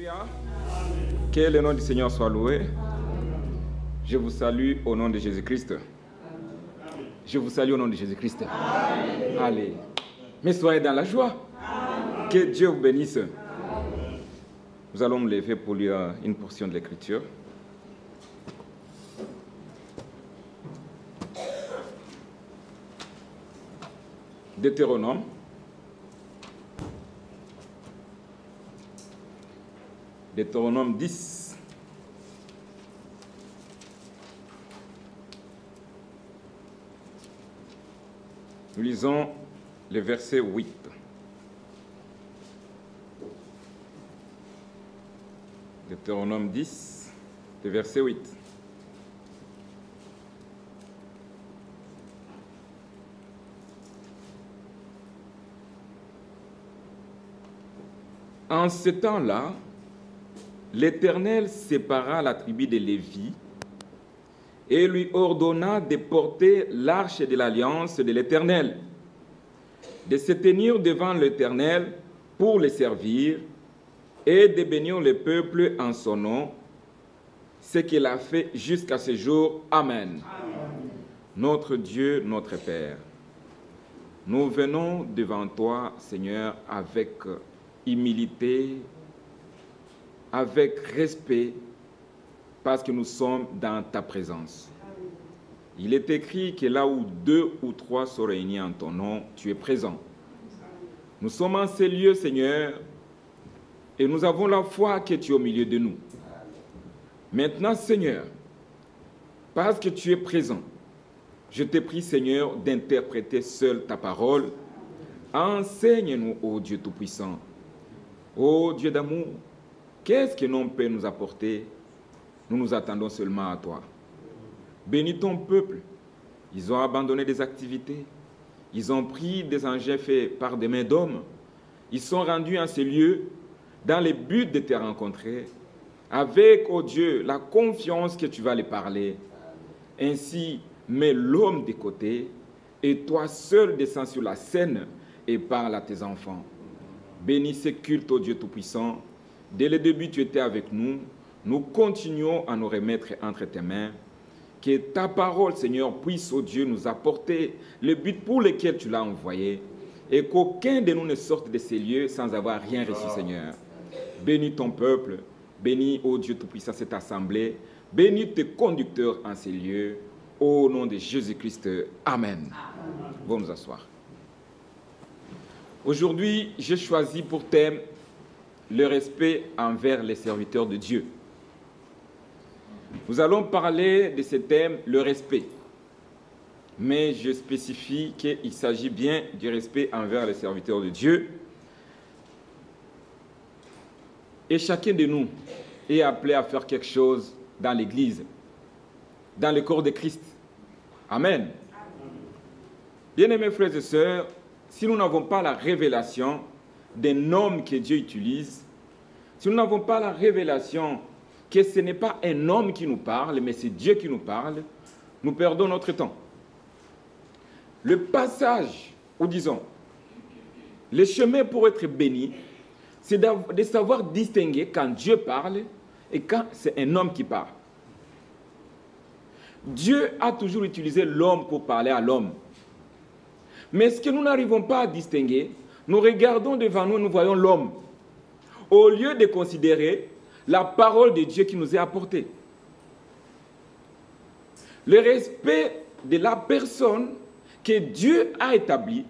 Alléluia. Que le nom du Seigneur soit loué. Je vous salue au nom de Jésus-Christ. Je vous salue au nom de Jésus-Christ. Allez. Mais soyez dans la joie. Que Dieu vous bénisse. Nous allons nous lever pour lire une portion de l'Écriture. Deutéronome. Deutéronome 10. Nous lisons le verset 8. Deutéronome 10, le verset 8. En ce temps-là, l'Éternel sépara la tribu de Lévi et lui ordonna de porter l'arche de l'alliance de l'Éternel, de se tenir devant l'Éternel pour le servir et de bénir le peuple en son nom, ce qu'il a fait jusqu'à ce jour. Amen. Amen. Notre Dieu, notre Père, nous venons devant toi, Seigneur, avec humilité, avec respect, parce que nous sommes dans ta présence. Il est écrit que là où 2 ou 3 sont réunis en ton nom, tu es présent. Nous sommes en ces lieux, Seigneur, et nous avons la foi que tu es au milieu de nous. Maintenant, Seigneur, parce que tu es présent, je te prie, Seigneur, d'interpréter seul ta parole. Enseigne-nous, ô Dieu Tout-Puissant, ô Dieu d'amour. Qu'est-ce que l'homme peut nous apporter? Nous nous attendons seulement à toi. Bénis ton peuple. Ils ont abandonné des activités. Ils ont pris des engins faits par des mains d'hommes. Ils sont rendus en ces lieux dans le but de te rencontrer, avec, oh Dieu, la confiance que tu vas les parler. Ainsi, mets l'homme de côté et toi seul descends sur la scène et parle à tes enfants. Bénis ce culte, oh Dieu Tout-Puissant. Dès le début, tu étais avec nous. Nous continuons à nous remettre entre tes mains. Que ta parole, Seigneur, puisse, oh Dieu, nous apporter le but pour lequel tu l'as envoyé. Et qu'aucun de nous ne sorte de ces lieux sans avoir rien reçu, Seigneur. Bénis ton peuple. Bénis, oh Dieu Tout-Puissant, cette assemblée. Bénis tes conducteurs en ces lieux. Au nom de Jésus-Christ. Amen. Vont nous asseoir. Aujourd'hui, j'ai choisi pour thème le respect envers les serviteurs de Dieu. Nous allons parler de ce thème, le respect. Mais je spécifie qu'il s'agit bien du respect envers les serviteurs de Dieu. Et chacun de nous est appelé à faire quelque chose dans l'Église, dans le corps de Christ. Amen. Bien-aimés frères et sœurs, si nous n'avons pas la révélation d'un homme que Dieu utilise, si nous n'avons pas la révélation que ce n'est pas un homme qui nous parle, mais c'est Dieu qui nous parle, nous perdons notre temps. Le passage, ou disons, le chemin pour être béni, c'est de savoir distinguer quand Dieu parle et quand c'est un homme qui parle. Dieu a toujours utilisé l'homme pour parler à l'homme. Mais ce que nous n'arrivons pas à distinguer, nous regardons devant nous, nous voyons l'homme, au lieu de considérer la parole de Dieu qui nous est apportée. Le respect de la personne que Dieu a établie,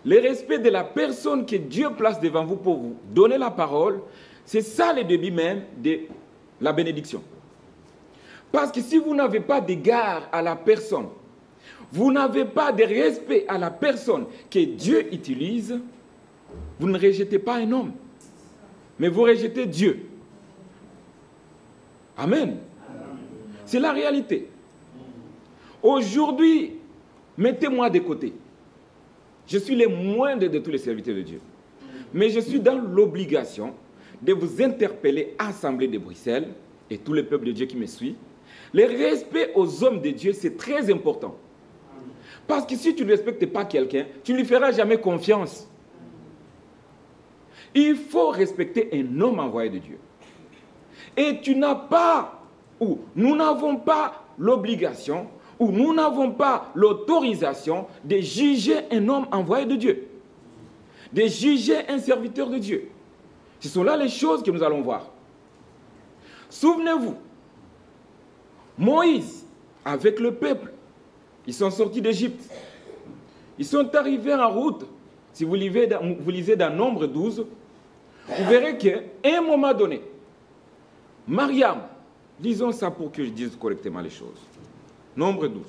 le respect de la personne que Dieu place devant vous pour vous donner la parole, c'est ça le début même de la bénédiction. Parce que si vous n'avez pas d'égard à la personne, vous n'avez pas de respect à la personne que Dieu utilise, vous ne rejetez pas un homme, mais vous rejetez Dieu. Amen. C'est la réalité. Aujourd'hui, mettez-moi de côté. Je suis le moindre de tous les serviteurs de Dieu. Mais je suis dans l'obligation de vous interpeller, Assemblée de Bruxelles, et tout le peuple de Dieu qui me suit. Le respect aux hommes de Dieu, c'est très important. Parce que si tu ne respectes pas quelqu'un, tu ne lui feras jamais confiance. Il faut respecter un homme envoyé de Dieu. Et tu n'as pas, ou nous n'avons pas l'obligation, ou nous n'avons pas l'autorisation de juger un homme envoyé de Dieu, de juger un serviteur de Dieu. Ce sont là les choses que nous allons voir. Souvenez-vous, Moïse, avec le peuple, ils sont sortis d'Égypte. Ils sont arrivés en route. Si vous lisez dans Nombre 12, vous verrez qu'à un moment donné, Mariam, disons ça pour que je dise correctement les choses. Nombre 12.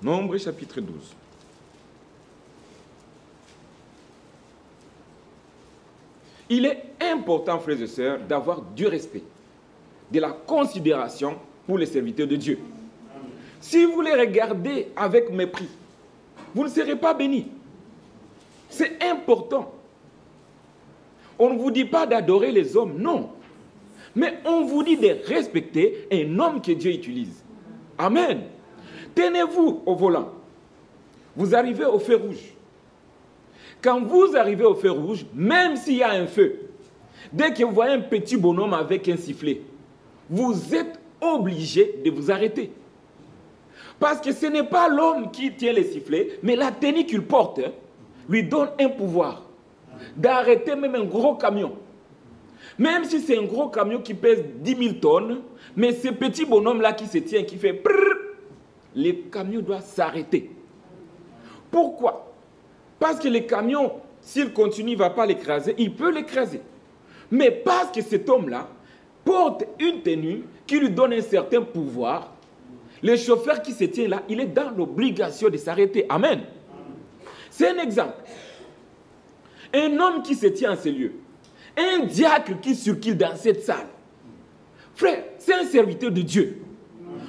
Nombre chapitre 12. Il est important, frères et sœurs, d'avoir du respect, de la considération pour les serviteurs de Dieu. Si vous les regardez avec mépris, vous ne serez pas bénis. C'est important. On ne vous dit pas d'adorer les hommes, non. Mais on vous dit de respecter un homme que Dieu utilise. Amen. Tenez-vous au volant. Vous arrivez au feu rouge. Quand vous arrivez au feu rouge, même s'il y a un feu, dès que vous voyez un petit bonhomme avec un sifflet, vous êtes obligé de vous arrêter. Parce que ce n'est pas l'homme qui tient les sifflets, mais la tenue qu'il porte lui donne un pouvoir d'arrêter même un gros camion. Même si c'est un gros camion qui pèse 10 000 tonnes, mais ce petit bonhomme-là qui se tient, qui fait prrr, le camion doit s'arrêter. Pourquoi? Parce que le camion, s'il continue, il ne va pas l'écraser, il peut l'écraser. Mais parce que cet homme-là porte une tenue qui lui donne un certain pouvoir, le chauffeur qui se tient là, il est dans l'obligation de s'arrêter. Amen. C'est un exemple. Un homme qui se tient en ces lieux, un diacre qui circule dans cette salle. Frère, c'est un serviteur de Dieu.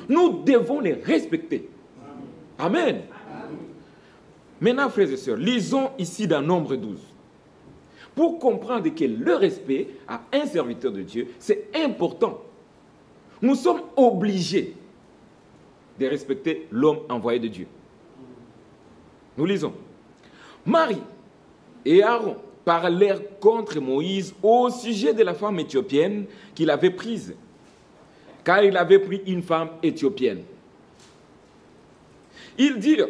Nous devons les respecter. Amen. Maintenant, frères et sœurs, lisons ici dans Nombre 12. Pour comprendre que le respect à un serviteur de Dieu, c'est important. Nous sommes obligés de respecter l'homme envoyé de Dieu. Nous lisons. Marie et Aaron parlèrent contre Moïse au sujet de la femme éthiopienne qu'il avait prise, car il avait pris une femme éthiopienne. Ils dirent,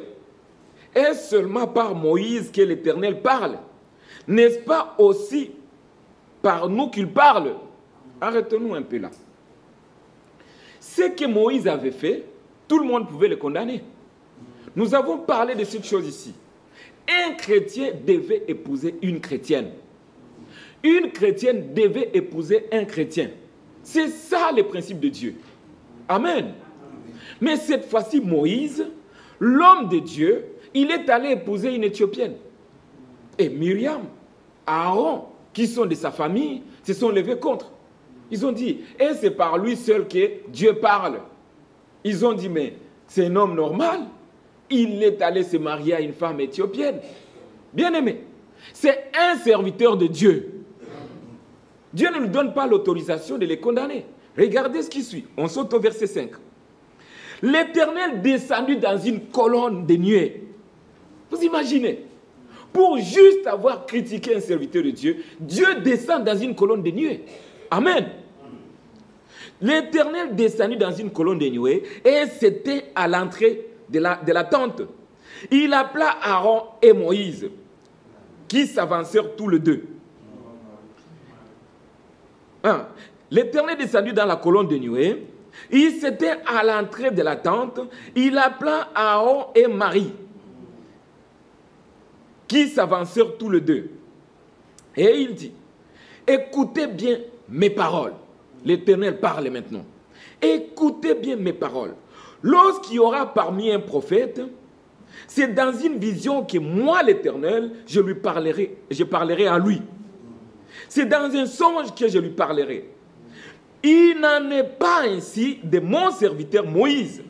est-ce seulement par Moïse que l'Éternel parle? N'est-ce pas aussi par nous qu'il parle? Arrêtons-nous un peu là. Ce que Moïse avait fait, tout le monde pouvait le condamner. Nous avons parlé de cette chose ici. Un chrétien devait épouser une chrétienne. Une chrétienne devait épouser un chrétien. C'est ça le principe de Dieu. Amen. Mais cette fois-ci, Moïse, l'homme de Dieu, il est allé épouser une Éthiopienne. Et Myriam, Aaron, qui sont de sa famille, se sont levés contre. Ils ont dit, et c'est par lui seul que Dieu parle. Ils ont dit, mais c'est un homme normal. Il est allé se marier à une femme éthiopienne. Bien-aimé, c'est un serviteur de Dieu. Dieu ne lui donne pas l'autorisation de les condamner. Regardez ce qui suit. On saute au verset 5. L'Éternel descendit dans une colonne de nuée. Vous imaginez? Pour juste avoir critiqué un serviteur de Dieu, Dieu descend dans une colonne de nuée. Amen. L'Éternel descendit dans une colonne de nuée et c'était à l'entrée de la tente. Il appela Aaron et Moïse, qui s'avancèrent tous les deux. L'Éternel descendu dans la colonne de nuée. Il s'était à l'entrée de la tente. Il appela Aaron et Marie, qui s'avancèrent tous les deux. Et il dit, écoutez bien mes paroles. L'Éternel parle maintenant. Écoutez bien mes paroles. Lorsqu'il y aura parmi un prophète, c'est dans une vision que moi, l'Éternel, je parlerai à lui. C'est dans un songe que je lui parlerai. Il n'en est pas ainsi de mon serviteur Moïse.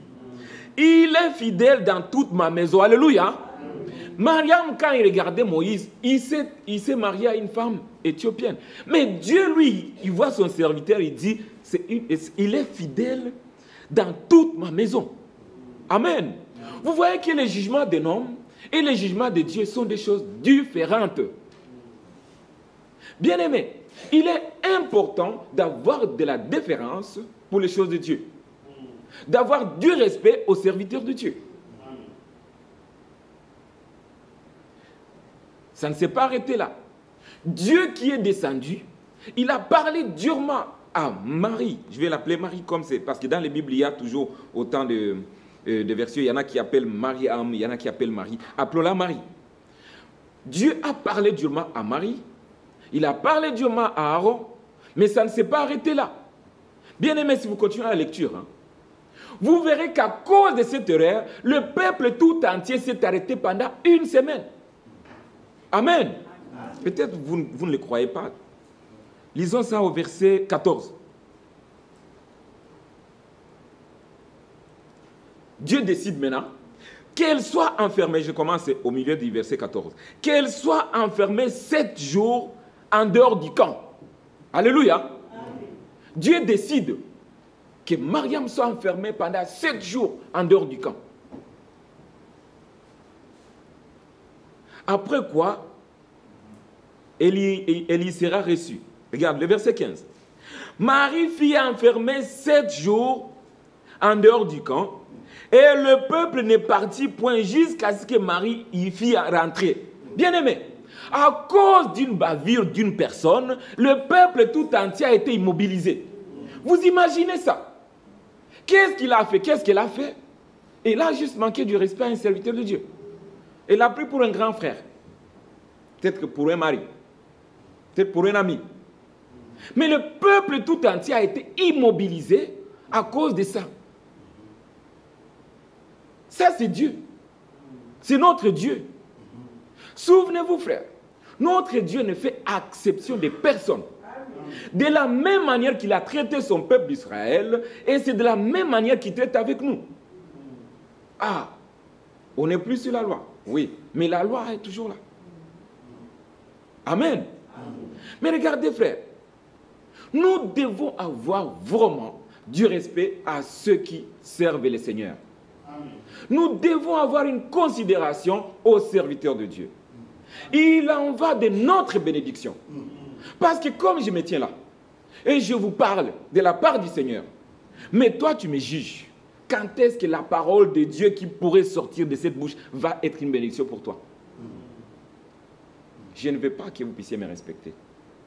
Il est fidèle dans toute ma maison. Alléluia. Mariam, quand il regardait Moïse, il s'est marié à une femme éthiopienne. Mais Dieu, lui, il voit son serviteur, il dit, il est fidèle dans toute ma maison. Amen. Vous voyez que le jugement d'un homme et les jugements de Dieu sont des choses différentes. Bien-aimés, il est important d'avoir de la déférence pour les choses de Dieu. D'avoir du respect aux serviteurs de Dieu. Ça ne s'est pas arrêté là. Dieu qui est descendu, il a parlé durement à Marie. Je vais l'appeler Marie comme c'est, parce que dans les Bibles, il y a toujours autant de versions. Il y en a qui appellent Mariam, il y en a qui appellent Marie. Appelons-la Marie. Dieu a parlé durement à Marie. Il a parlé durement à Aaron. Mais ça ne s'est pas arrêté là. Bien aimé, si vous continuez la lecture, vous verrez qu'à cause de cette erreur, le peuple tout entier s'est arrêté pendant une semaine. Amen. Peut-être vous ne le croyez pas. Lisons ça au verset 14. Dieu décide maintenant qu'elle soit enfermée, je commence au milieu du verset 14, qu'elle soit enfermée 7 jours en dehors du camp. Alléluia. Amen. Dieu décide que Mariam soit enfermée pendant 7 jours en dehors du camp. Après quoi, elle y sera reçue. Regarde, le verset 15. Marie fut enfermée 7 jours en dehors du camp, et le peuple n'est parti point jusqu'à ce que Marie y fît rentrer. Bien-aimé, à cause d'une bavure d'une personne, le peuple tout entier a été immobilisé. Vous imaginez ça? Qu'est-ce qu'il a fait? Qu'est-ce qu'elle a fait? Elle a juste manqué du respect à un serviteur de Dieu. Elle l'a pris pour un grand frère. Peut-être que pour un mari. Peut-être pour un ami. Mais le peuple tout entier a été immobilisé à cause de ça. Ça, c'est Dieu. C'est notre Dieu. Souvenez-vous, frère, notre Dieu ne fait exception de personne. De la même manière qu'il a traité son peuple d'Israël, et c'est de la même manière qu'il traite avec nous. Ah, on n'est plus sur la loi. Oui, mais la loi est toujours là. Amen. Mais regardez, frère, nous devons avoir vraiment du respect à ceux qui servent le Seigneur. Nous devons avoir une considération aux serviteurs de Dieu. Il en va de notre bénédiction. Parce que comme je me tiens là, et je vous parle de la part du Seigneur, mais toi tu me juges, quand est-ce que la parole de Dieu qui pourrait sortir de cette bouche va être une bénédiction pour toi? Je ne veux pas que vous puissiez me respecter.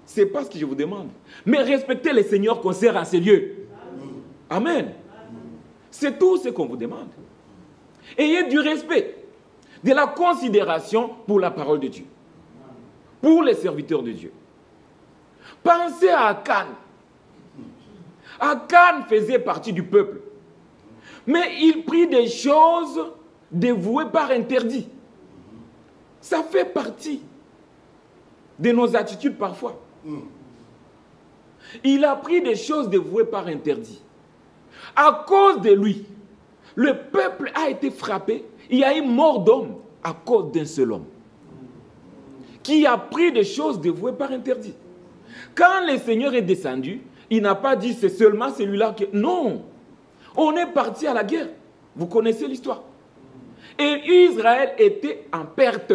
Ce n'est pas ce que je vous demande. Mais respectez les seigneurs qu'on sert en ces lieux. Amen. C'est tout ce qu'on vous demande. Ayez du respect, de la considération pour la parole de Dieu, pour les serviteurs de Dieu. Pensez à Akan. Akan faisait partie du peuple. Mais il prit des choses dévouées par interdit. Ça fait partie de nos attitudes parfois. Il a pris des choses dévouées par interdit. À cause de lui, le peuple a été frappé. Il y a eu mort d'homme à cause d'un seul homme qui a pris des choses dévouées par interdit. Quand le Seigneur est descendu, il n'a pas dit c'est seulement celui-là que... Non, on est parti à la guerre. Vous connaissez l'histoire. Et Israël était en perte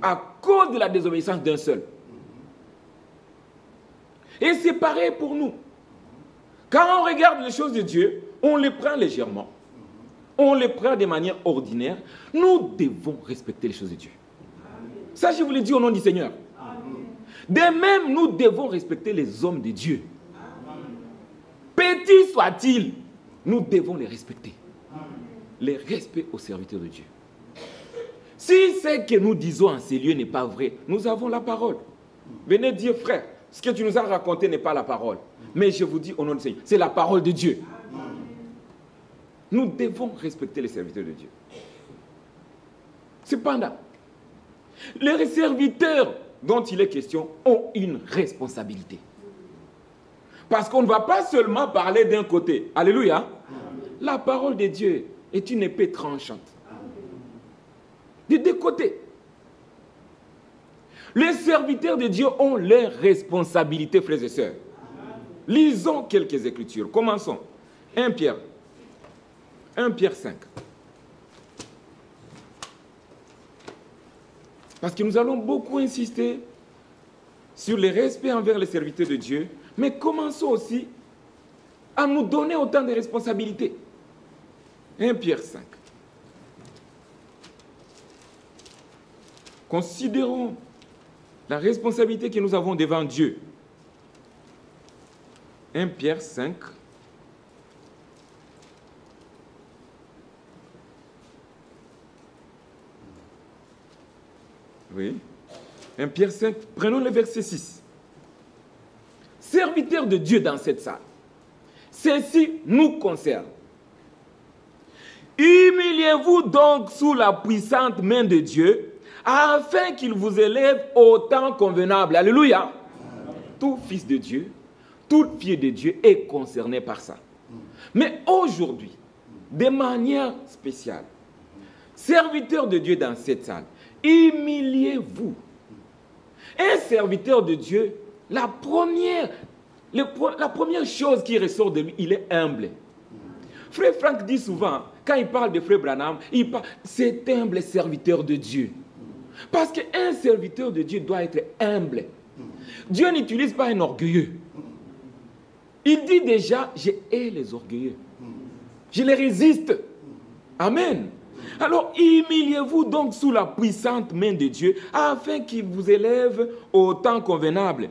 à cause de la désobéissance d'un seul. Et c'est pareil pour nous. Quand on regarde les choses de Dieu, on les prend légèrement. On les prend de manière ordinaire. Nous devons respecter les choses de Dieu. Ça, je vous l'ai dit au nom du Seigneur. De même, nous devons respecter les hommes de Dieu. Petits soient-ils, nous devons les respecter. Les respects aux serviteurs de Dieu. Si ce que nous disons en ces lieux n'est pas vrai, nous avons la parole. Venez dire, frère, ce que tu nous as raconté n'est pas la parole. Mais je vous dis au nom du Seigneur, c'est la parole de Dieu. Nous devons respecter les serviteurs de Dieu. Cependant, les serviteurs dont il est question ont une responsabilité. Parce qu'on ne va pas seulement parler d'un côté. Alléluia. La parole de Dieu est une épée tranchante. Des deux côtés. Les serviteurs de Dieu ont leurs responsabilités, frères et sœurs. Lisons quelques écritures. Commençons. 1 Pierre 5. Parce que nous allons beaucoup insister sur le respect envers les serviteurs de Dieu, mais commençons aussi à nous donner autant de responsabilités. 1 Pierre 5. Considérons la responsabilité que nous avons devant Dieu. 1 Pierre 5. Oui. 1 Pierre 5, prenons le verset 6. Serviteurs de Dieu dans cette salle, ceci nous concerne. Humiliez-vous donc sous la puissante main de Dieu, afin qu'il vous élève au temps convenable. Alléluia. Tout fils de Dieu, toute fille de Dieu est concerné par ça. Mais aujourd'hui, de manière spéciale, serviteurs de Dieu dans cette salle, humiliez-vous. Un serviteur de Dieu, la première chose qui ressort de lui, il est humble. Frère Franck dit souvent, quand il parle de Frère Branham, il parle, c'est humble serviteur de Dieu. Parce qu'un serviteur de Dieu doit être humble. Dieu n'utilise pas un orgueilleux. Il dit déjà, je hais les orgueilleux. Je les résiste. Amen. Alors, humiliez-vous donc sous la puissante main de Dieu, afin qu'il vous élève au temps convenable.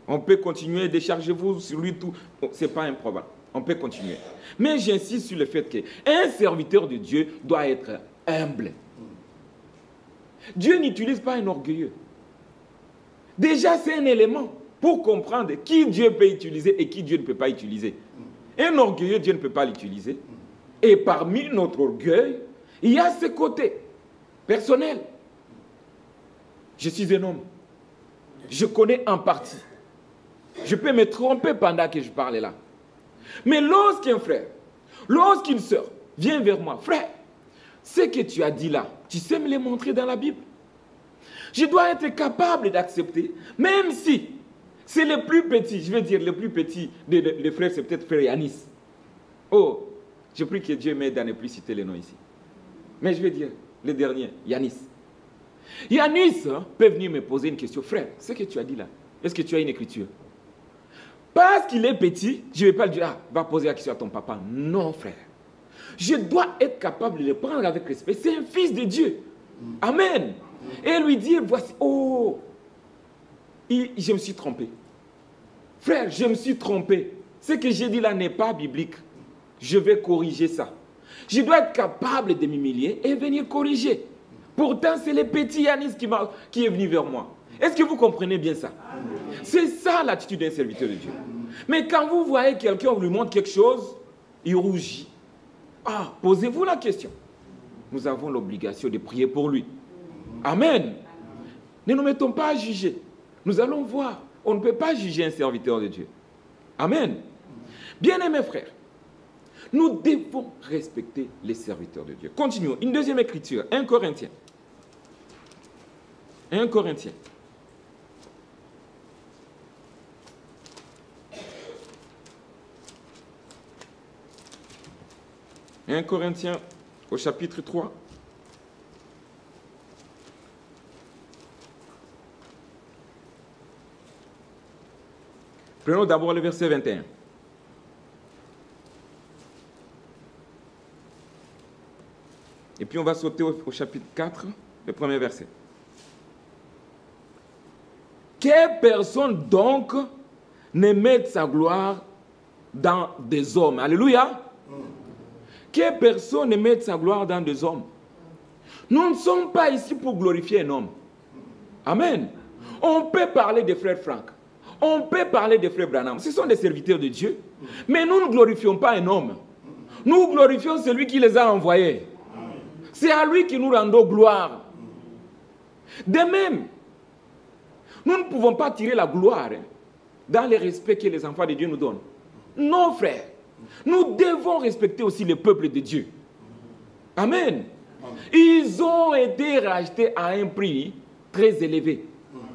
On peut continuer, déchargez-vous sur lui tout. Ce n'est pas un problème. On peut continuer. Mais j'insiste sur le fait qu'un serviteur de Dieu doit être humble. Dieu n'utilise pas un orgueilleux. Déjà, c'est un élément pour comprendre qui Dieu peut utiliser et qui Dieu ne peut pas utiliser. Un orgueilleux, Dieu ne peut pas l'utiliser. Et parmi notre orgueil, il y a ce côté personnel. Je suis un homme. Je connais en partie. Je peux me tromper pendant que je parle là. Mais lorsqu'un frère, lorsqu'une sœur vient vers moi, frère, ce que tu as dit là, tu sais me le montrer dans la Bible. Je dois être capable d'accepter, même si c'est le plus petit, je veux dire le plus petit des frères, c'est peut-être frère Yanis. Oh, je prie que Dieu m'aide à ne plus citer les noms ici. Mais je vais dire le dernier, Yanis. Yanis peut venir me poser une question. Frère, ce que tu as dit là, est-ce que tu as une écriture? Parce qu'il est petit, je ne vais pas lui dire, ah, va poser la question à ton papa. Non, frère. Je dois être capable de le prendre avec respect. C'est un fils de Dieu. Amen. Et lui dire, voici, oh, je me suis trompé. Frère, je me suis trompé. Ce que j'ai dit là n'est pas biblique. Je vais corriger ça. Je dois être capable de m'humilier et venir corriger. Pourtant, c'est le petit Yanis qui est venu vers moi. Est-ce que vous comprenez bien ça? C'est ça l'attitude d'un serviteur de Dieu. Mais quand vous voyez quelqu'un, lui montre quelque chose, il rougit. Ah, posez-vous la question. Nous avons l'obligation de prier pour lui. Amen. Ne nous mettons pas à juger. Nous allons voir. On ne peut pas juger un serviteur de Dieu. Amen. Bien-aimés frères, nous devons respecter les serviteurs de Dieu. Continuons. Une deuxième écriture, 1 Corinthiens. 1 Corinthiens. « 1 Corinthiens au chapitre 3. Prenons d'abord le verset 21. Et puis on va sauter au chapitre 4, le premier verset. Que personne donc ne mette sa gloire dans des hommes. Alléluia. Que personne ne mette sa gloire dans des hommes. Nous ne sommes pas ici pour glorifier un homme. Amen. On peut parler des frères Franck. On peut parler des frères Branham. Ce sont des serviteurs de Dieu. Mais nous ne glorifions pas un homme. Nous glorifions celui qui les a envoyés. C'est à lui que nous rendons gloire. De même, nous ne pouvons pas tirer la gloire dans le respect que les enfants de Dieu nous donnent. Non, frère. Nous devons respecter aussi le peuple de Dieu. Amen. Ils ont été rachetés à un prix très élevé.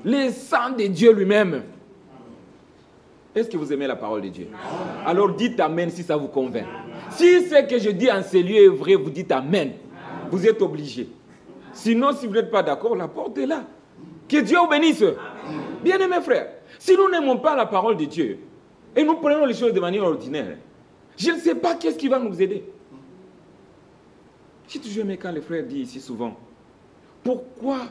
Le sang de Dieu lui-même. Est-ce que vous aimez la parole de Dieu? Alors dites Amen si ça vous convainc. Si ce que je dis en ces lieux est vrai, vous dites Amen. Vous êtes obligés. Sinon, si vous n'êtes pas d'accord, la porte est là. Que Dieu vous bénisse. Bien-aimés frères, si nous n'aimons pas la parole de Dieu et nous prenons les choses de manière ordinaire, je ne sais pas qu'est-ce qui va nous aider. J'ai toujours aimé quand les frères disent ici souvent, pourquoi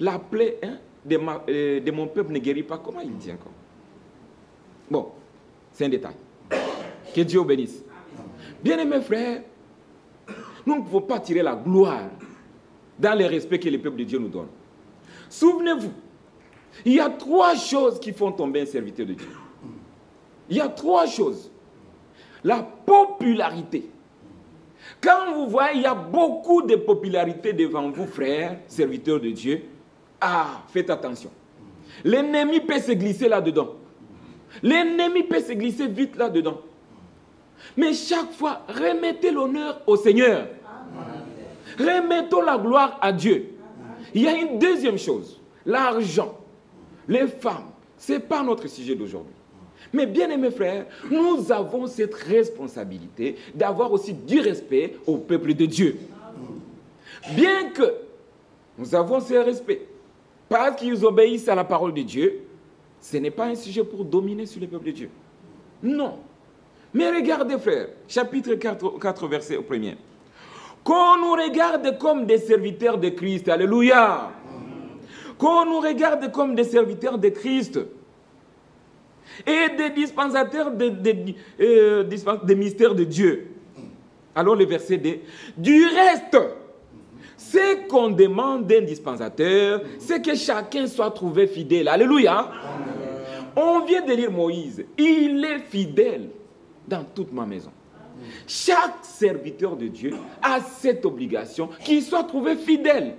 la plaie de mon peuple ne guérit pas? Comment il dit encore? Bon, c'est un détail. Que Dieu vous bénisse. Bien-aimés frères, nous ne pouvons pas tirer la gloire dans le respect que le peuple de Dieu nous donne. Souvenez-vous, il y a 3 choses qui font tomber un serviteur de Dieu. Il y a 3 choses. La popularité. Quand vous voyez, il y a beaucoup de popularité devant vous, frères, serviteurs de Dieu. Ah, faites attention. L'ennemi peut se glisser là-dedans. L'ennemi peut se glisser vite là-dedans. Mais chaque fois, remettez l'honneur au Seigneur. Remettons la gloire à Dieu. Il y a une deuxième chose. L'argent. Les femmes. Ce n'est pas notre sujet d'aujourd'hui. Mais bien aimés frères, nous avons cette responsabilité d'avoir aussi du respect au peuple de Dieu. Bien que nous avons ce respect, parce qu'ils obéissent à la parole de Dieu, ce n'est pas un sujet pour dominer sur le peuple de Dieu. Non. Mais regardez frères, chapitre 4 verset 1er. Qu'on nous regarde comme des serviteurs de Christ. Alléluia. Qu'on nous regarde comme des serviteurs de Christ. Et des dispensateurs des mystères de Dieu. Alors le verset 2. Du reste, ce qu'on demande d'un dispensateur, c'est que chacun soit trouvé fidèle. Alléluia. On vient de lire Moïse. Il est fidèle dans toute ma maison. Chaque serviteur de Dieu a cette obligation qu'il soit trouvé fidèle.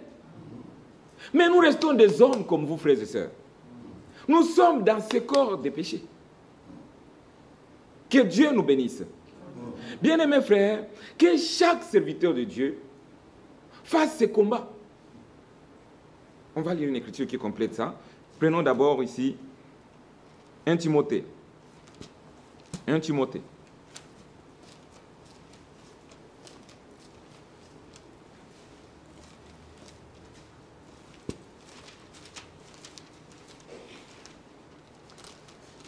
Mais nous restons des hommes comme vous, frères et sœurs. Nous sommes dans ce corps de péché. Que Dieu nous bénisse. Bien-aimés frères, que chaque serviteur de Dieu fasse ce combat. On va lire une écriture qui complète ça. Prenons d'abord ici 1 Timothée. 1 Timothée.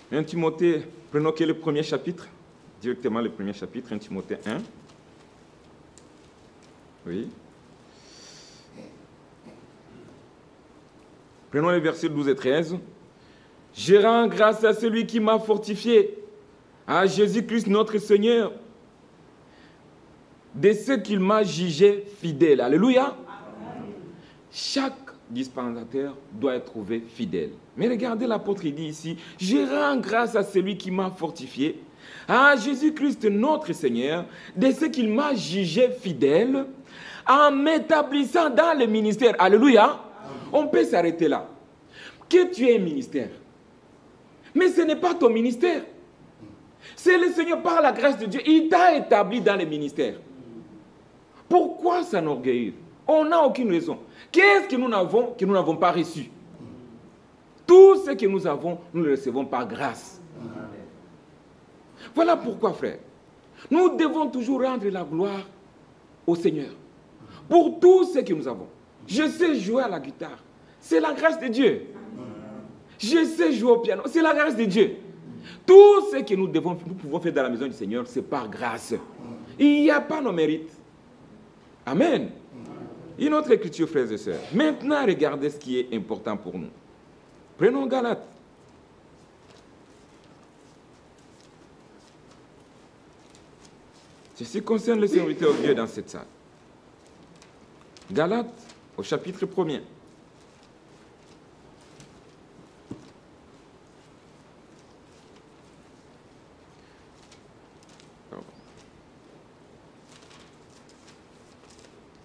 Un Timothée, prenons que le premier chapitre, directement le premier chapitre, 1 Timothée 1. Oui. Prenons les versets 12 et 13. Je rends grâce à celui qui m'a fortifié, à Jésus-Christ notre Seigneur, de ce qu'il m'a jugé fidèle. Alléluia. Chaque dispensateur doit être trouvé fidèle. Mais regardez l'apôtre, il dit ici, je rends grâce à celui qui m'a fortifié, à Jésus-Christ notre Seigneur, de ce qu'il m'a jugé fidèle, en m'établissant dans le ministère. Alléluia. On peut s'arrêter là. Que tu aies un ministère. Mais ce n'est pas ton ministère. C'est le Seigneur, par la grâce de Dieu, il t'a établi dans le ministère. Pourquoi s'enorgueillir? On n'a aucune raison. Qu'est-ce que nous n'avons pas reçu? Tout ce que nous avons, nous le recevons par grâce. Voilà pourquoi, frère, nous devons toujours rendre la gloire au Seigneur. Pour tout ce que nous avons. Je sais jouer à la guitare. C'est la grâce de Dieu. Je sais jouer au piano. C'est la grâce de Dieu. Tout ce que nous pouvons faire dans la maison du Seigneur, c'est par grâce. Il n'y a pas nos mérites. Amen. Une autre écriture, frères et sœurs. Maintenant, regardez ce qui est important pour nous. Prenons Galates. Ceci concerne le serviteur de Dieu dans cette salle. Galates, au chapitre 1er.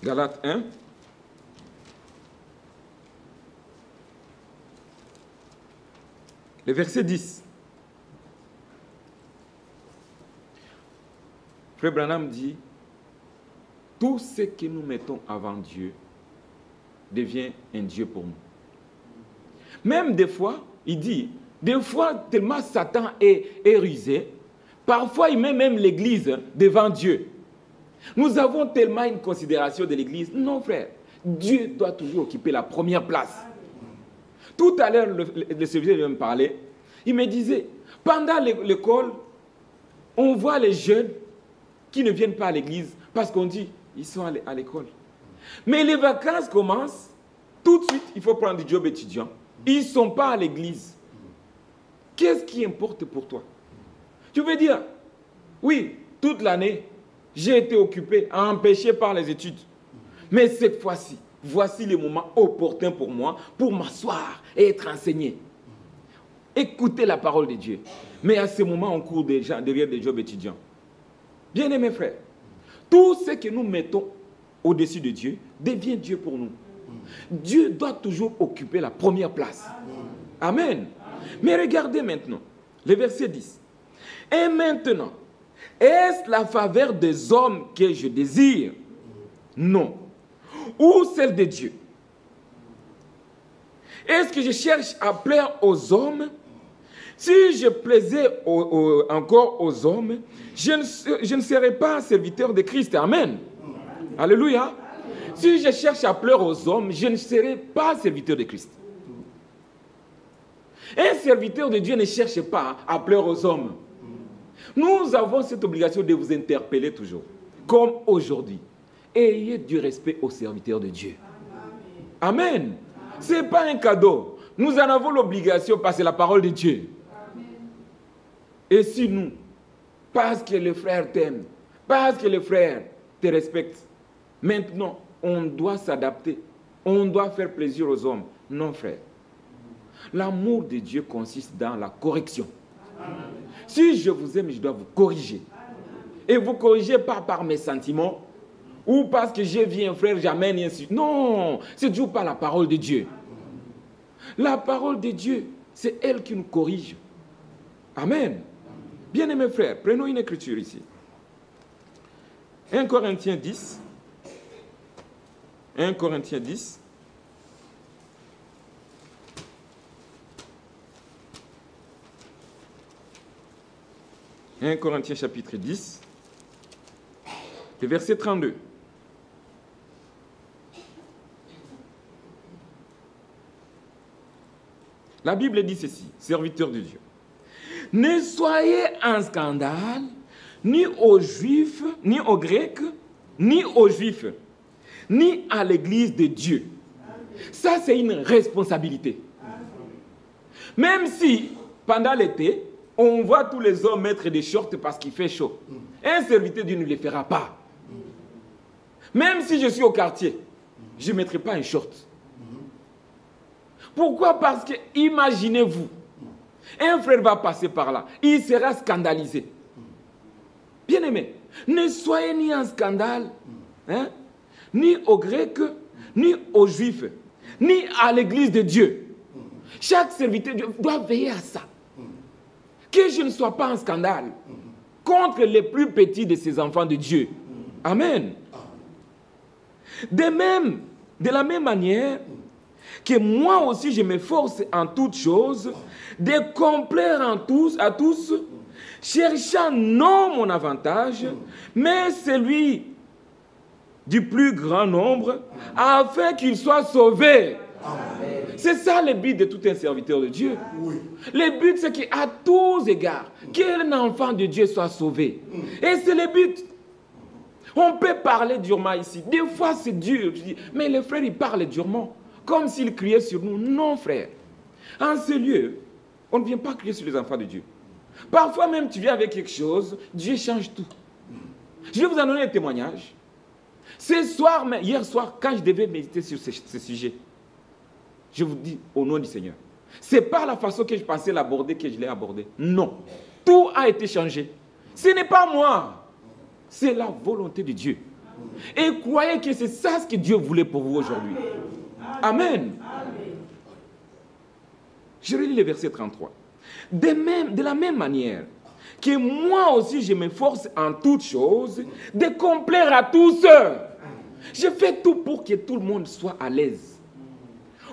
Galates 1. Le verset 10. Frère Branham dit, tout ce que nous mettons avant Dieu devient un Dieu pour nous. Même des fois, il dit, des fois, tellement Satan est rusé, parfois il met même l'Église devant Dieu. Nous avons tellement une considération de l'Église. Non, frère, Dieu doit toujours occuper la première place. Tout à l'heure, le serviteur me parlait. Il me disait, pendant l'école, on voit les jeunes qui ne viennent pas à l'église parce qu'on dit, ils sont à l'école. Mais les vacances commencent, tout de suite, il faut prendre du job étudiant. Ils ne sont pas à l'église. Qu'est-ce qui importe pour toi? Tu veux dire, oui, toute l'année, j'ai été occupé, empêché par les études. Mais cette fois-ci, voici le moment opportun pour moi, pour m'asseoir et être enseigné. Écoutez la parole de Dieu. Mais à ce moment, on court déjà derrière des jobs étudiants. Bien-aimés frères, tout ce que nous mettons au-dessus de Dieu devient Dieu pour nous. Dieu doit toujours occuper la première place. Amen. Mais regardez maintenant, le verset 10. Et maintenant, est-ce la faveur des hommes que je désire? Non. Ou celle de Dieu? Est-ce que je cherche à plaire aux hommes? Si je plaisais encore aux hommes, je ne serais pas serviteur de Christ. Amen. Alléluia. Si je cherche à plaire aux hommes, je ne serai pas serviteur de Christ. Un serviteur de Dieu ne cherche pas à plaire aux hommes. Nous avons cette obligation de vous interpeller toujours, comme aujourd'hui. Ayez du respect aux serviteurs de Dieu. Amen. Ce n'est pas un cadeau. Nous en avons l'obligation parce que c'est la parole de Dieu. Et si nous, parce que le frère t'aime, parce que le frère te respecte, maintenant, on doit s'adapter. On doit faire plaisir aux hommes. Non, frère. L'amour de Dieu consiste dans la correction. Si je vous aime, je dois vous corriger. Et vous corrigez pas par mes sentiments ou parce que j'ai vu un frère, j'amène et ainsi. Non, c'est toujours pas la parole de Dieu. La parole de Dieu, c'est elle qui nous corrige. Amen. Bien-aimés frères, prenons une écriture ici. 1 Corinthiens 10. 1 Corinthiens 10. « 1 Corinthiens chapitre 10, le verset 32. La Bible dit ceci, serviteur de Dieu. Ne soyez un scandale, ni aux Juifs, ni aux Grecs, ni aux Juifs, ni à l'Église de Dieu. Ça, c'est une responsabilité. Même si, pendant l'été, on voit tous les hommes mettre des shorts parce qu'il fait chaud. Un serviteur de Dieu ne le fera pas. Même si je suis au quartier, je ne mettrai pas un short. Pourquoi? Parce que, imaginez-vous, un frère va passer par là, il sera scandalisé. Bien-aimé, ne soyez ni un scandale, ni aux Grecs, ni aux Juifs, ni à l'Église de Dieu. Chaque serviteur de Dieu doit veiller à ça. Que je ne sois pas un scandale contre les plus petits de ces enfants de Dieu. Amen. De la même manière que moi aussi je m'efforce en toutes choses de complaire à tous, cherchant non mon avantage, mais celui du plus grand nombre, afin qu'il soit sauvé. C'est ça le but de tout un serviteur de Dieu. Oui. Le but, c'est qu'à tous égards, qu'un enfant de Dieu soit sauvé. Et c'est le but. On peut parler durement ici. Des fois, c'est dur. Mais le frère, il parle durement. Comme s'il criait sur nous. Non, frère. En ce lieu, on ne vient pas crier sur les enfants de Dieu. Parfois même, tu viens avec quelque chose, Dieu change tout. Je vais vous en donner un témoignage. Hier soir, quand je devais méditer sur ce sujet, je vous dis au nom du Seigneur, ce n'est pas la façon que je pensais l'aborder que je l'ai abordé. Non. Tout a été changé. Ce n'est pas moi. C'est la volonté de Dieu. Et croyez que c'est ça ce que Dieu voulait pour vous aujourd'hui. Amen. Je relis le verset 33. De la même manière que moi aussi je m'efforce en toutes choses de complaire à tous. Je fais tout pour que tout le monde soit à l'aise.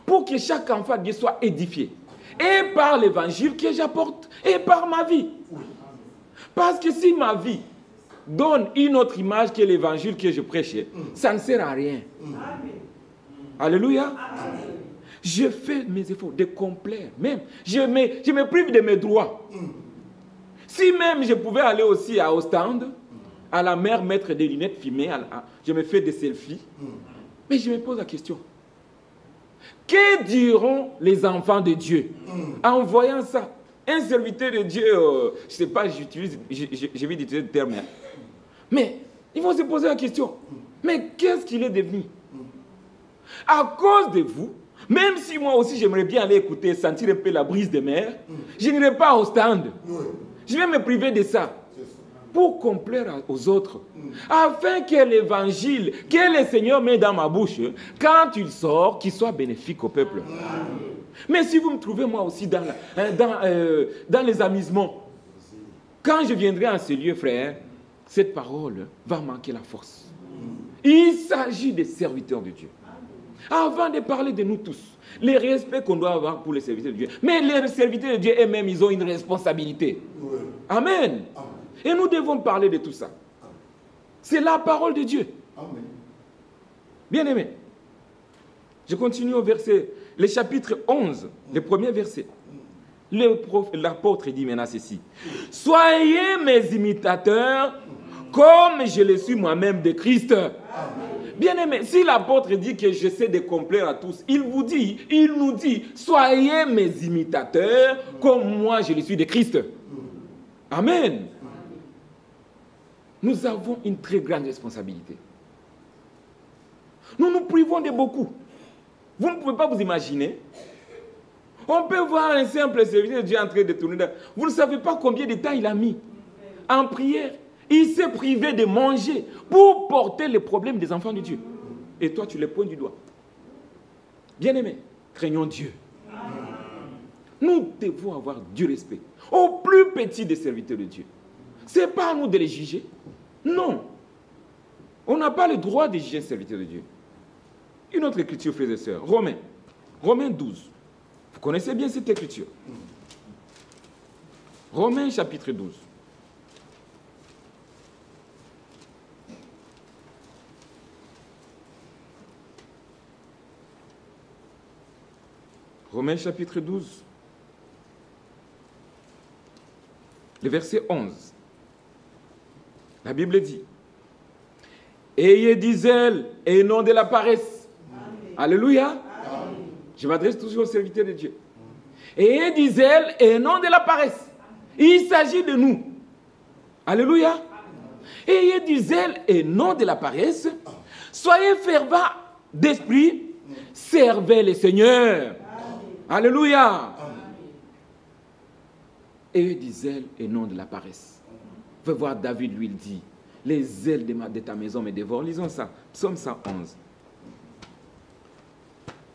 Pour que chaque enfant de Dieu soit édifié. Et par l'évangile que j'apporte, et par ma vie. Parce que si ma vie donne une autre image que l'évangile que je prêchais, ça ne sert à rien. Alléluia. Je fais mes efforts de complaire. Même, je me prive de mes droits. Si même je pouvais aller aussi au stand, à la mer, mettre des lunettes filmées, je me fais des selfies. Mais je me pose la question. Que diront les enfants de Dieu en voyant ça? Un serviteur de Dieu, je ne sais pas, je vais utiliser le terme. Mais ils vont se poser la question. Mais qu'est-ce qu'il est devenu? À cause de vous, même si moi aussi j'aimerais bien aller écouter, sentir un peu la brise de mer, je n'irai pas au stand. Je vais me priver de ça pour complaire aux autres, afin que l'évangile que le Seigneur met dans ma bouche, quand il sort, qu'il soit bénéfique au peuple. Mais si vous me trouvez moi aussi dans les amusements, quand je viendrai en ce lieu, frère, cette parole va manquer la force. Il s'agit des serviteurs de Dieu. Avant de parler de nous tous, les respects qu'on doit avoir pour les serviteurs de Dieu. Mais les serviteurs de Dieu eux-mêmes, ils ont une responsabilité. Amen. Et nous devons parler de tout ça. C'est la parole de Dieu. Amen. Bien-aimés, je continue au verset, le chapitre 11, le premier verset. L'apôtre dit maintenant ceci. Soyez mes imitateurs comme je le suis moi-même de Christ. Bien-aimé, si l'apôtre dit que j'essaie de complaire à tous, il nous dit, soyez mes imitateurs comme moi je le suis de Christ. Amen. Nous avons une très grande responsabilité. Nous nous privons de beaucoup. Vous ne pouvez pas vous imaginer. On peut voir un simple serviteur de Dieu en train de tourner. Vous ne savez pas combien de temps il a mis en prière. Il s'est privé de manger pour porter les problèmes des enfants de Dieu. Et toi, tu les pointes du doigt. Bien-aimés, craignons Dieu. Nous devons avoir du respect au plus petit des serviteurs de Dieu. Ce n'est pas à nous de les juger. Non. On n'a pas le droit de juger un serviteur de Dieu. Une autre écriture, frères et sœurs, Romains 12. Vous connaissez bien cette écriture. Romains chapitre 12. Romains chapitre 12. Le verset 11. La Bible dit, ayez du zèle et non de la paresse. Amen. Alléluia. Amen. Je m'adresse toujours aux serviteurs de Dieu. Ayez du zèle et non de la paresse. Il s'agit de nous. Alléluia. Amen. Ayez du zèle et non de la paresse. Soyez fervents d'esprit. Servez le Seigneur. Amen. Alléluia. Amen. Ayez du zèle et non de la paresse. Vous pouvez voir David, lui, il dit, les ailes de ta maison me dévorent. Lisons ça. Psaume 111.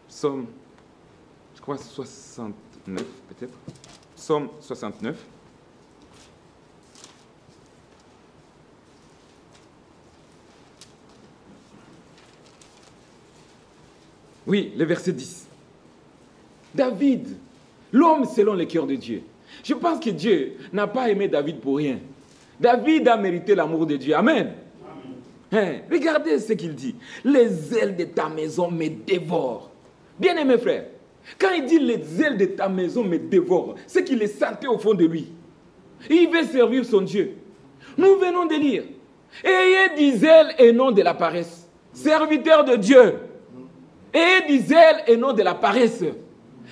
Psaume, je crois, 69, peut-être. Psaume 69. Oui, le verset 10. David, l'homme selon le cœur de Dieu. Je pense que Dieu n'a pas aimé David pour rien. David a mérité l'amour de Dieu. Amen. Hein, regardez ce qu'il dit. Les ailes de ta maison me dévorent. Bien-aimé frère, quand il dit les ailes de ta maison me dévorent, c'est qu'il les sentait au fond de lui. Il veut servir son Dieu. Nous venons de lire. Ayez du zèle et non de la paresse. Serviteur de Dieu. Ayez du zèle et non de la paresse.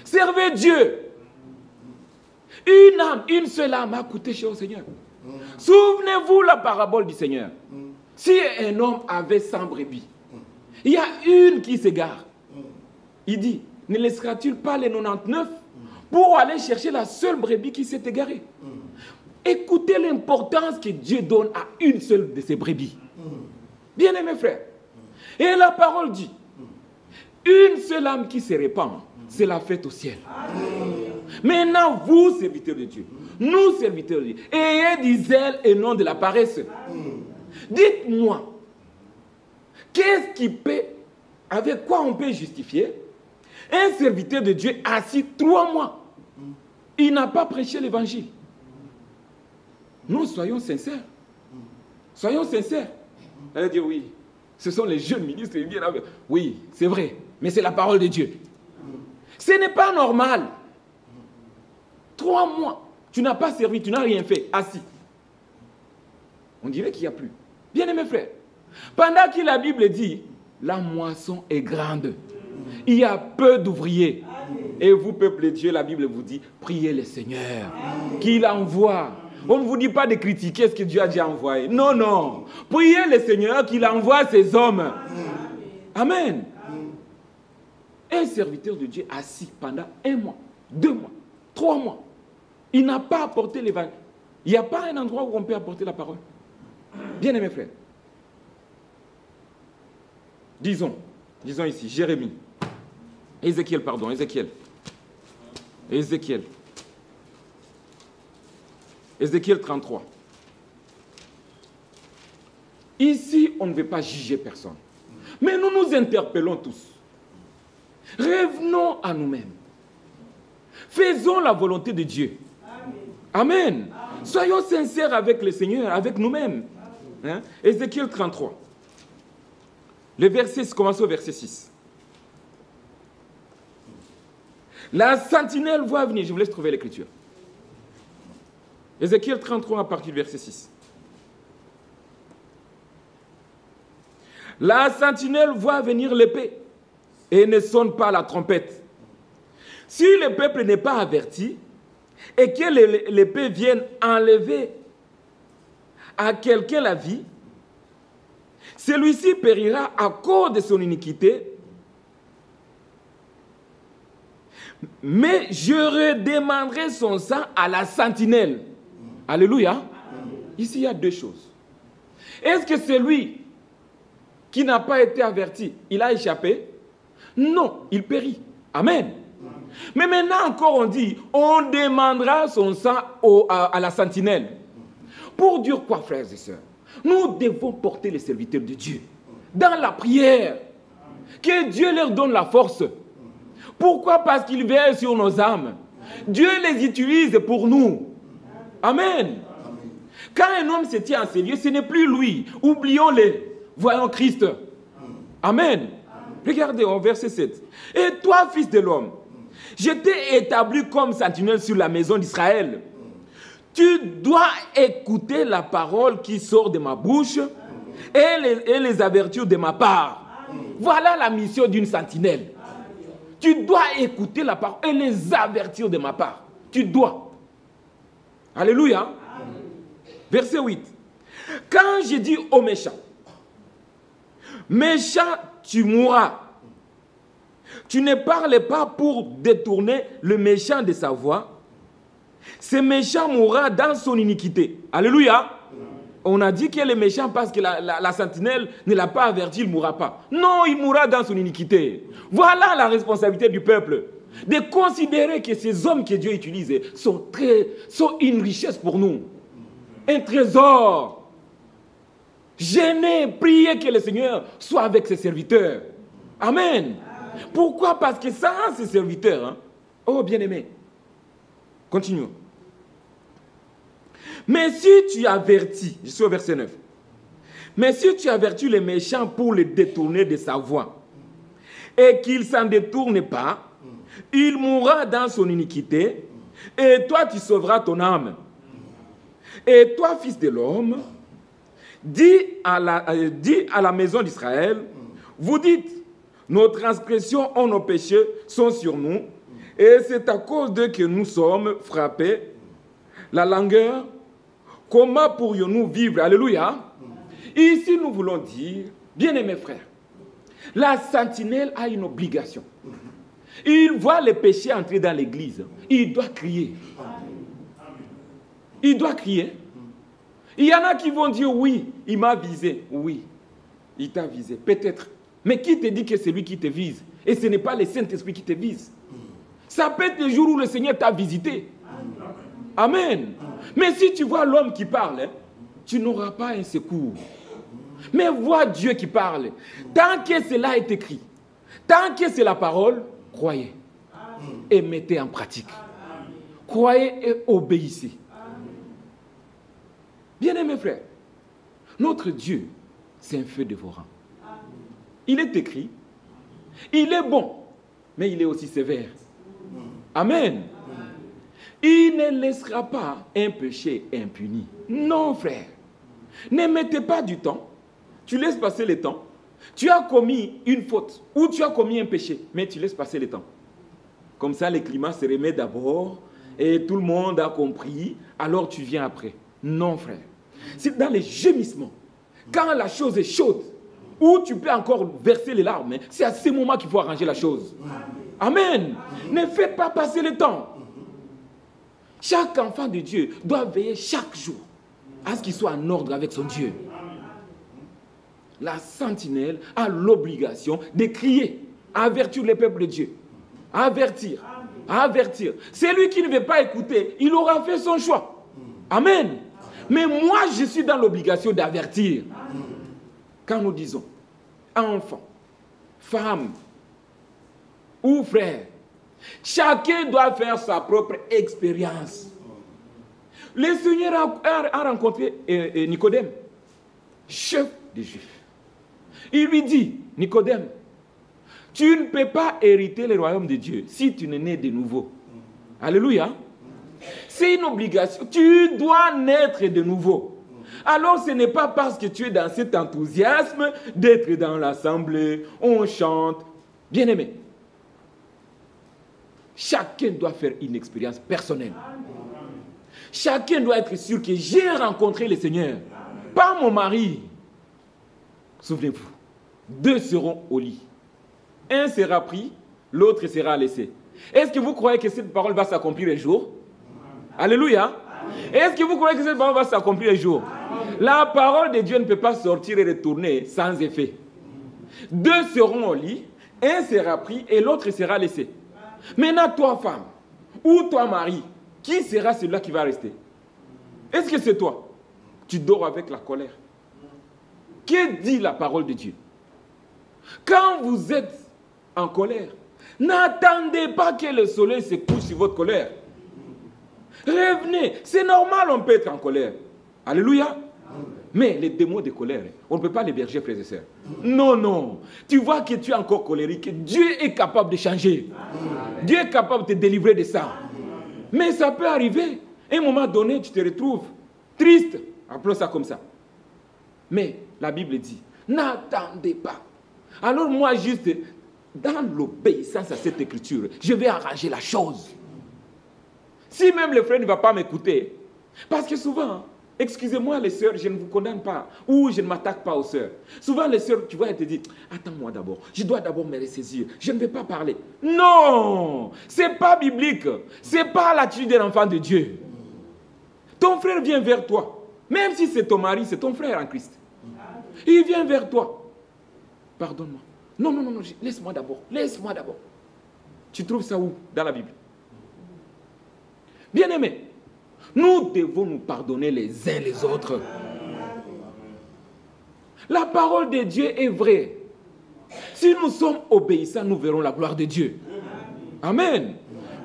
Servez Dieu. Une âme, une seule âme a coûté cher au Seigneur. Souvenez-vous la parabole du Seigneur. Si un homme avait 100 brebis, il y a une qui s'égare. Il dit, ne laissera-t-il pas les 99 pour aller chercher la seule brebis qui s'est égarée? Écoutez l'importance que Dieu donne à une seule de ces brebis. Bien-aimés frères. Et la parole dit, une seule âme qui se répand, c'est la fête au ciel. Maintenant, vous, serviteurs de Dieu, nous, serviteurs de Dieu, ayez du zèle et non de la paresse. Dites-moi, qu'est-ce qui peut, avec quoi on peut justifier un serviteur de Dieu assis 3 mois? Il n'a pas prêché l'évangile. Nous, soyons sincères. Soyons sincères. Elle dit oui, ce sont les jeunes ministres qui viennent avec. Oui, c'est vrai. Mais c'est la parole de Dieu. Ce n'est pas normal. 3 mois, tu n'as pas servi, tu n'as rien fait, assis. On dirait qu'il n'y a plus. Bien-aimés frères, pendant que la Bible dit, la moisson est grande. Il y a peu d'ouvriers. Et vous, peuple de Dieu, la Bible vous dit, priez le Seigneur, qu'il envoie. On ne vous dit pas de critiquer ce que Dieu a déjà envoyé. Non, non. Priez le Seigneur qu'il envoie ses hommes. Amen. Un serviteur de Dieu assis pendant 1 mois, 2 mois, 3 mois. Il n'a pas apporté l'évangile. Il n'y a pas un endroit où on peut apporter la parole. Bien aimés frères. Disons ici, Jérémie. Ézéchiel. Ézéchiel 33. Ici, on ne veut pas juger personne. Mais nous nous interpellons tous. Revenons à nous-mêmes. Faisons la volonté de Dieu. Amen. Soyons sincères avec le Seigneur, avec nous-mêmes. Hein? Ézéchiel 33. Le verset, commençons au verset 6. La sentinelle voit venir. Je vous laisse trouver l'écriture. Ézéchiel 33 à partir du verset 6. La sentinelle voit venir l'épée et ne sonne pas la trompette. Si le peuple n'est pas averti et que l'épée vienne enlever à quelqu'un la vie, celui-ci périra à cause de son iniquité, mais je redemanderai son sang à la sentinelle. Alléluia. Ici, il y a 2 choses. Est-ce que celui qui n'a pas été averti, il a échappé? Non, il périt. Amen. Mais maintenant encore, on dit, on demandera son sang à la sentinelle. Pour dire quoi, frères et sœurs? Nous devons porter les serviteurs de Dieu dans la prière. Que Dieu leur donne la force. Pourquoi? Parce qu'il veille sur nos âmes. Dieu les utilise pour nous. Amen. Quand un homme se tient en ces lieux, ce n'est plus lui. Oublions-les. Voyons Christ. Amen. Regardez au verset 7. Et toi, fils de l'homme, je t'ai établi comme sentinelle sur la maison d'Israël. Tu dois écouter la parole qui sort de ma bouche et les avertir de ma part. Voilà la mission d'une sentinelle. Tu dois écouter la parole et les avertir de ma part. Tu dois. Alléluia. Verset 8. Quand je dis aux méchants, méchant, tu mourras. Tu ne parles pas pour détourner le méchant de sa voie. Ce méchant mourra dans son iniquité. Alléluia. On a dit qu'il est méchant parce que la sentinelle ne l'a pas averti, il ne mourra pas. Non, il mourra dans son iniquité. Voilà la responsabilité du peuple. De considérer que ces hommes que Dieu utilise sont une richesse pour nous. Un trésor. Gênez, priez que le Seigneur soit avec ses serviteurs. Amen. Pourquoi? Parce que sans ses serviteurs, hein? Oh bien-aimé, continuons. Mais si tu avertis, je suis au verset 9, mais si tu avertis les méchants pour les détourner de sa voie, et qu'il ne s'en détourne pas, il mourra dans son iniquité, et toi tu sauveras ton âme. Et toi, fils de l'homme, dis à la maison d'Israël, vous dites, nos transgressions et nos péchés sont sur nous, et c'est à cause d'eux que nous sommes frappés. La langueur, comment pourrions-nous vivre? Alléluia. Ici, nous voulons dire, bien-aimés frères, la sentinelle a une obligation. Il voit les péchés entrer dans l'église. Il doit crier. Il doit crier. Il y en a qui vont dire, oui, il m'a visé. Oui, il t'a visé. Peut-être. Mais qui te dit que c'est lui qui te vise? Et ce n'est pas le Saint-Esprit qui te vise. Ça peut être le jour où le Seigneur t'a visité. Amen. Mais si tu vois l'homme qui parle, tu n'auras pas un secours. Mais vois Dieu qui parle. Tant que cela est écrit, tant que c'est la parole, croyez et mettez en pratique. Croyez et obéissez. Bien-aimés frères, notre Dieu, c'est un feu dévorant. Il est écrit, Il est bon, mais il est aussi sévère. Amen. Il ne laissera pas un péché impuni. Non, frère. Ne mettez pas du temps. Tu laisses passer le temps. Tu as commis une faute ou tu as commis un péché, mais tu laisses passer le temps. Comme ça, le climat se remet d'abord et tout le monde a compris, alors tu viens après. Non, frère. C'est dans les gémissements. Quand la chose est chaude, où tu peux encore verser les larmes, c'est à ce moment qu'il faut arranger la chose. Amen. Ne faites pas passer le temps. Chaque enfant de Dieu doit veiller chaque jour à ce qu'il soit en ordre avec son Dieu. La sentinelle a l'obligation de crier, à avertir le peuple de Dieu. À avertir. À avertir. Celui qui ne veut pas écouter, il aura fait son choix. Amen. Mais moi, je suis dans l'obligation d'avertir. Quand nous disons enfant, femme ou frère, chacun doit faire sa propre expérience. Le Seigneur a rencontré Nicodème, chef des Juifs. Il lui dit, Nicodème, tu ne peux pas hériter le royaume de Dieu si tu n'es né de nouveau. Alléluia. C'est une obligation. Tu dois naître de nouveau. Alors ce n'est pas parce que tu es dans cet enthousiasme d'être dans l'assemblée, on chante. Bien-aimé, chacun doit faire une expérience personnelle. Chacun doit être sûr que j'ai rencontré le Seigneur. Pas mon mari. Souvenez-vous, 2 seront au lit. Un sera pris, l'autre sera laissé. Est-ce que vous croyez que cette parole va s'accomplir un jour? Alléluia. Est-ce que vous croyez que cette parole va s'accomplir un jour? La parole de Dieu ne peut pas sortir et retourner sans effet. 2 seront au lit, un sera pris et l'autre sera laissé. Maintenant, toi, femme, ou toi, mari, qui sera celui-là qui va rester? Est-ce que c'est toi? Tu dors avec la colère. Que dit la parole de Dieu? Quand vous êtes en colère, n'attendez pas que le soleil se couche sur votre colère. Revenez. C'est normal, on peut être en colère. Alléluia. Mais les démons de colère, on ne peut pas les berger, frères et sœurs. Non, non. Tu vois que tu es encore colérique. Dieu est capable de changer. Dieu est capable de te délivrer de ça. Mais ça peut arriver. À un moment donné, tu te retrouves triste. Appelons ça comme ça. Mais la Bible dit, n'attendez pas. Alors moi, juste dans l'obéissance à cette écriture, je vais arranger la chose. Si même le frère ne va pas m'écouter, parce que souvent, excusez-moi les sœurs, je ne vous condamne pas, ou je ne m'attaque pas aux sœurs. Souvent les sœurs, tu vois, elles te disent, attends-moi d'abord, je dois d'abord me ressaisir, je ne vais pas parler. Non, ce n'est pas biblique, ce n'est pas l'attitude d'un enfant de Dieu. Ton frère vient vers toi, même si c'est ton mari, c'est ton frère en Christ. Il vient vers toi. Pardonne-moi. Non, non, non, non, laisse-moi d'abord, laisse-moi d'abord. Tu trouves ça où? Dans la Bible. Bien-aimés, nous devons nous pardonner les uns les autres. La parole de Dieu est vraie. Si nous sommes obéissants, nous verrons la gloire de Dieu. Amen.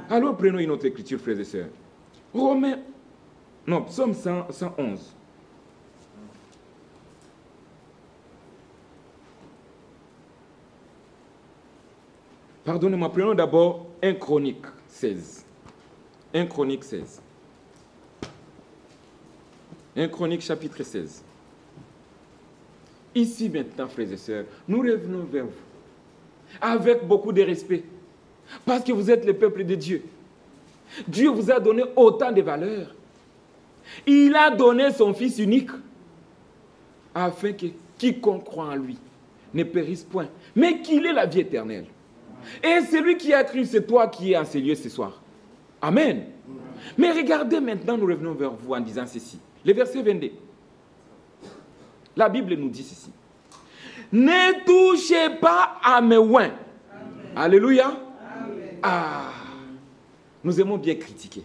Alors prenons une autre écriture, frères et sœurs. Psaume 111. Pardonnez-moi, prenons d'abord 1 Chronique 16. 1 Chronique 16. 1 Chronique chapitre 16. Ici maintenant, frères et sœurs, nous revenons vers vous avec beaucoup de respect. Parce que vous êtes le peuple de Dieu. Dieu vous a donné autant de valeurs. Il a donné son Fils unique afin que quiconque croit en lui ne périsse point, mais qu'il ait la vie éternelle. Et celui qui a cru, c'est toi qui es en ces lieux ce soir. Amen. Mais regardez maintenant, nous revenons vers vous en disant ceci. Le verset 22. La Bible nous dit ceci. Ne touchez pas à mes oins. Alléluia. Ah, nous aimons bien critiquer.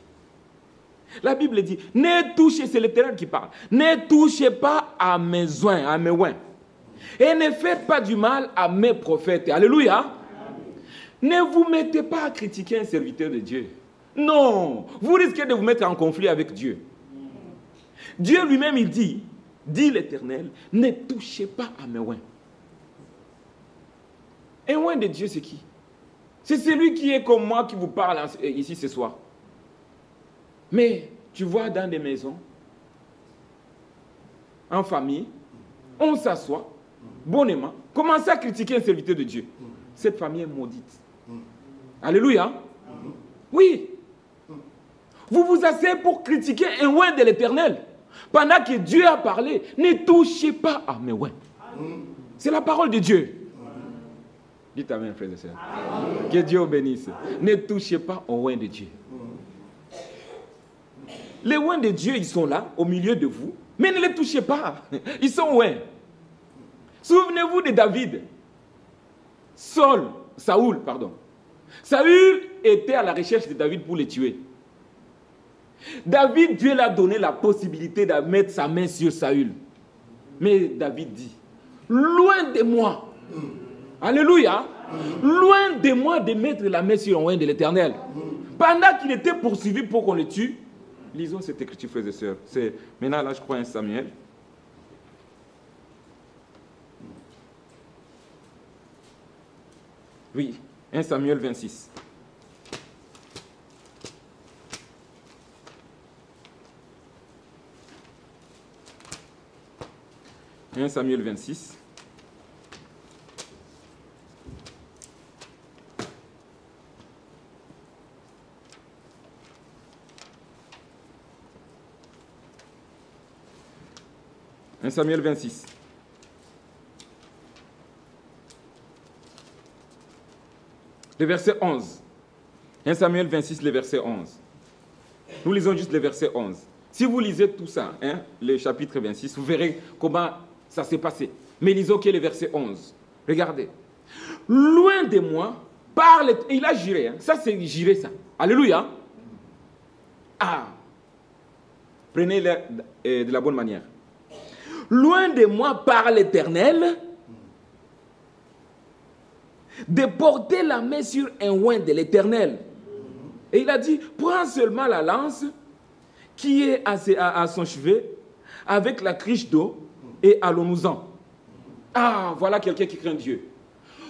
La Bible dit, ne touchez, c'est l'Éternel qui parle, ne touchez pas à mes oins, à mes oins. Et ne faites pas du mal à mes prophètes. Alléluia. Ne vous mettez pas à critiquer un serviteur de Dieu. Non, vous risquez de vous mettre en conflit avec Dieu. Dieu lui-même, il dit l'Éternel, ne touchez pas à mes oins. Un oint de Dieu, c'est qui? C'est celui qui est comme moi qui vous parle ici ce soir. Mais tu vois dans des maisons, en famille, on s'assoit bonnement, commence à critiquer un serviteur de Dieu. Cette famille est maudite. Alléluia. Oui. Vous vous asseyez pour critiquer un oint de l'Éternel. Pendant que Dieu a parlé, ne touchez pas à mes oins. C'est la parole de Dieu. Dites amen, frères et sœurs. Que Dieu vous bénisse. Ne touchez pas aux oins de Dieu. Les oins de Dieu, ils sont là, au milieu de vous, mais ne les touchez pas. Ils sont oins. Souvenez-vous de David. Saül. Saül était à la recherche de David pour le tuer. David, Dieu l'a donné la possibilité de mettre sa main sur Saül. Mais David dit, loin de moi. Alléluia. Loin de moi de mettre la main sur un oint de l'Éternel. Pendant qu'il était poursuivi pour qu'on le tue, lisons cette écriture, frères et sœurs. C'est maintenant, là, je crois, 1 Samuel. Oui, 1 Samuel 26. « 1 Samuel 26. « 1 Samuel 26. Le verset 11. 1 Samuel 26, le verset 11. Nous lisons juste le verset 11. Si vous lisez tout ça, le chapitre 26, vous verrez comment ça s'est passé. Mais lisons que le verset 11. Regardez. Loin de moi, parle... Il a juré. Ça, c'est juré, ça. Alléluia. Ah. Prenez-le de la bonne manière. Loin de moi, par l'Éternel, de porter la main sur un oint de l'Éternel. Et il a dit, prends seulement la lance qui est à son chevet, avec la criche d'eau, et allons-nous-en. Ah, voilà quelqu'un qui craint Dieu.